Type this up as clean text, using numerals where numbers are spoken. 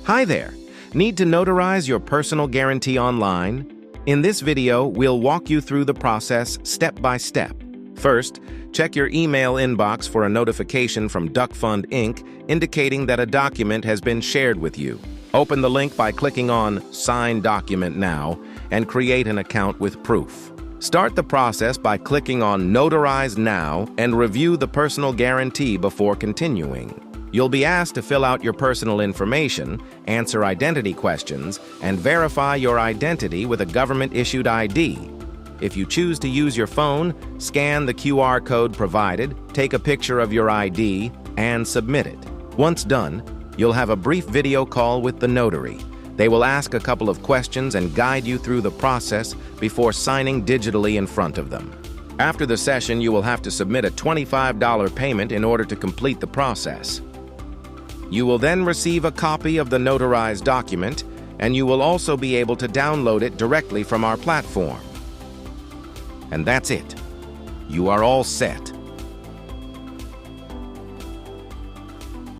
Hi there! Need to notarize your personal guarantee online? In this video, we'll walk you through the process step by step. First, check your email inbox for a notification from Duckfund Inc. indicating that a document has been shared with you. Open the link by clicking on Sign Document Now and create an account with proof. Start the process by clicking on Notarize Now and review the personal guarantee before continuing. You'll be asked to fill out your personal information, answer identity questions, and verify your identity with a government-issued ID. If you choose to use your phone, scan the QR code provided, take a picture of your ID, and submit it. Once done, you'll have a brief video call with the notary. They will ask a couple of questions and guide you through the process before signing digitally in front of them. After the session, you will have to submit a $25 payment in order to complete the process. You will then receive a copy of the notarized document, and you will also be able to download it directly from our platform. And that's it. You are all set.